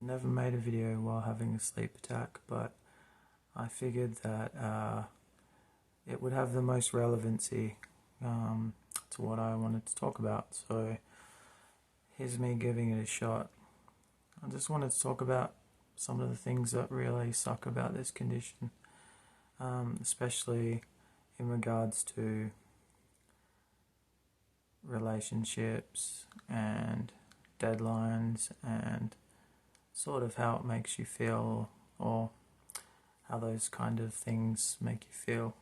Never made a video while having a sleep attack, but I figured that it would have the most relevancy to what I wanted to talk about. So here's me giving it a shot. I just wanted to talk about some of the things that really suck about this condition, especially in regards to relationships and deadlines and sort of how it makes you feel, or how those kind of things make you feel.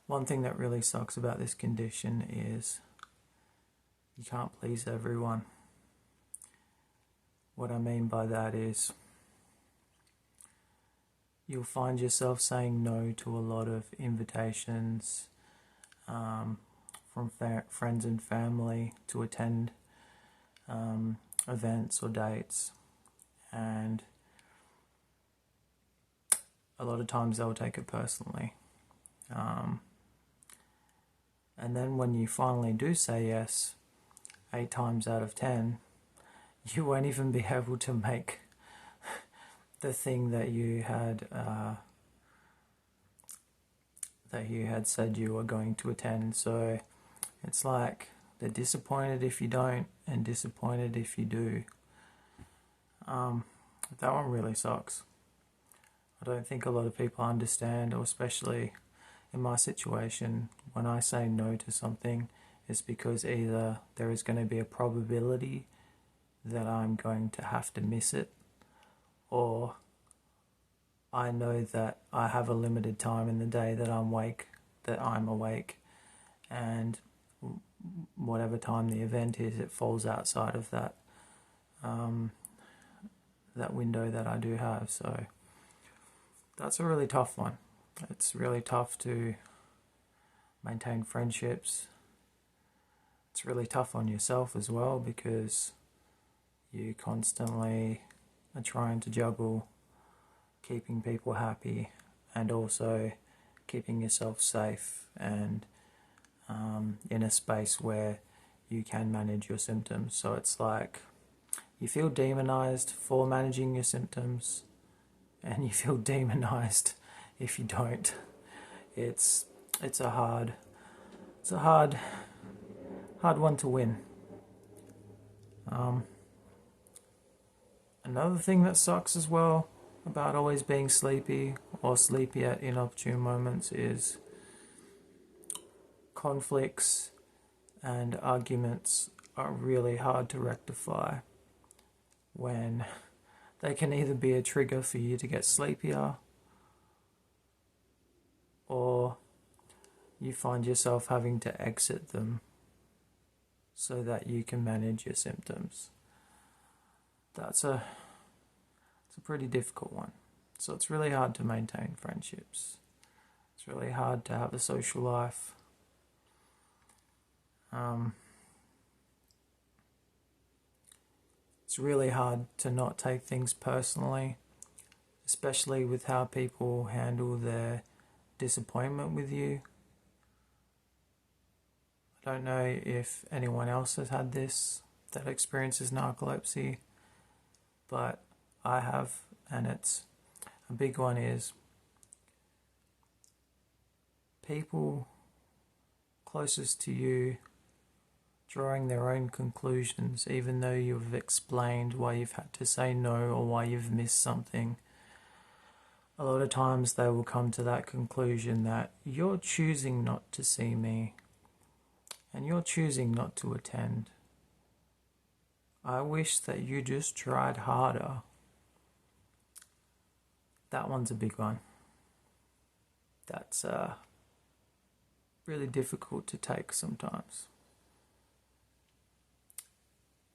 One thing that really sucks about this condition is you can't please everyone. What I mean by that is you'll find yourself saying no to a lot of invitations from friends and family to attend events or dates, and a lot of times they'll take it personally. And then when you finally do say yes, 8 times out of 10, you won't even be able to make the thing that you had said you were going to attend. So it's like they're disappointed if you don't and disappointed if you do. That one really sucks. I don't think a lot of people understand, or especially in my situation, when I say no to something, it's because either there is going to be a probability that I'm going to have to miss it, or I know that I have a limited time in the day that I'm awake, and whatever time the event is, it falls outside of that that window that I do have. So that's a really tough one. It's really tough to maintain friendships. It's really tough on yourself as well, because you constantly are trying to juggle keeping people happy and also keeping yourself safe and in a space where you can manage your symptoms. So it's like you feel demonized for managing your symptoms, and you feel demonized if you don't. It's a hard one to win. Another thing that sucks as well about always being sleepy or sleepy at inopportune moments is conflicts and arguments are really hard to rectify, when they can either be a trigger for you to get sleepier, or you find yourself having to exit them so that you can manage your symptoms. It's a pretty difficult one. So it's really hard to maintain friendships. It's really hard to have a social life. It's really hard to not take things personally, especially with how people handle their disappointment with you. I don't know if anyone else has had this, that experiences narcolepsy, but I have, and it's a big one, is people closest to you drawing their own conclusions, even though you've explained why you've had to say no or why you've missed something. A lot of times they will come to that conclusion that you're choosing not to see me and you're choosing not to attend. I wish that you just tried harder. That one's a big one. That's really difficult to take sometimes.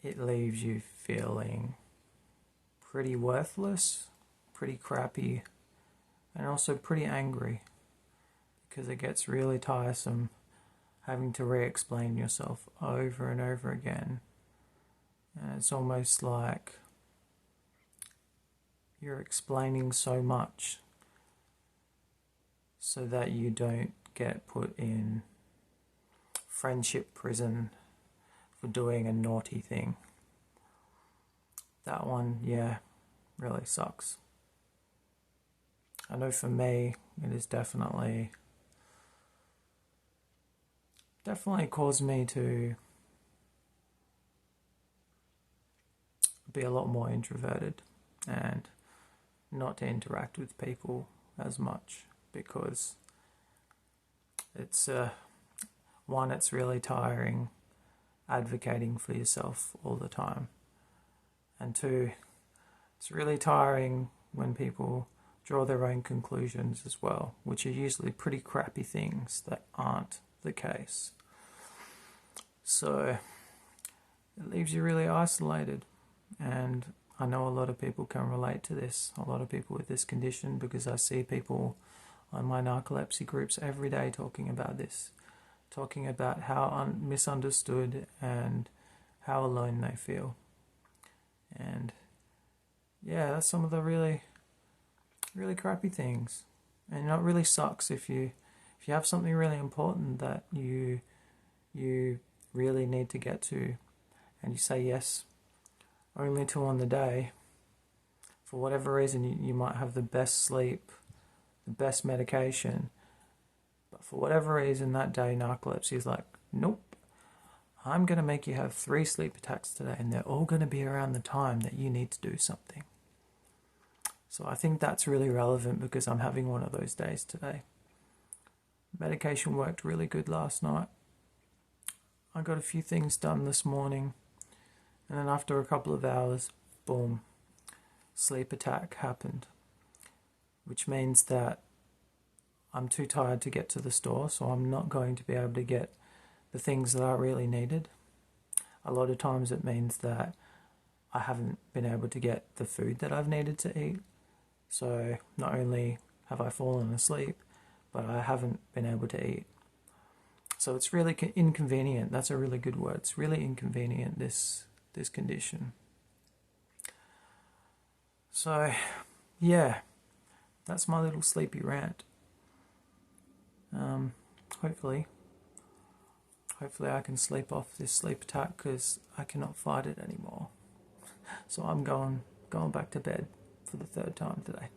It leaves you feeling pretty worthless, pretty crappy, and also pretty angry, because it gets really tiresome having to re-explain yourself over and over again. And it's almost like you're explaining so much so that you don't get put in friendship prison for doing a naughty thing. That one, yeah, really sucks. I know for me, it has definitely caused me to be a lot more introverted and not to interact with people as much, because it's one, it's really tiring advocating for yourself all the time, and two, it's really tiring when people draw their own conclusions as well, which are usually pretty crappy things that aren't the case. So it leaves you really isolated, and I know a lot of people can relate to this, a lot of people with this condition, because I see people on my narcolepsy groups every day talking about this, talking about how misunderstood and how alone they feel. And yeah, that's some of the really crappy things. And you know, it really sucks if you have something really important that you really need to get to, and you say yes only to on the day. For whatever reason, you might have the best sleep, the best medication, but for whatever reason that day narcolepsy is like, nope, I'm going to make you have 3 sleep attacks today, and they're all going to be around the time that you need to do something. So I think that's really relevant, because I'm having one of those days today. Medication worked really good last night. I got a few things done this morning, and then after a couple of hours, boom, sleep attack happened, which means that I'm too tired to get to the store, so I'm not going to be able to get the things that I really needed. A lot of times it means that I haven't been able to get the food that I've needed to eat. So not only have I fallen asleep, but I haven't been able to eat. So it's really inconvenient. That's a really good word. It's really inconvenient, this condition. So yeah, that's my little sleepy rant. Hopefully I can sleep off this sleep attack, because I cannot fight it anymore. So I'm going back to bed for the 3rd time today.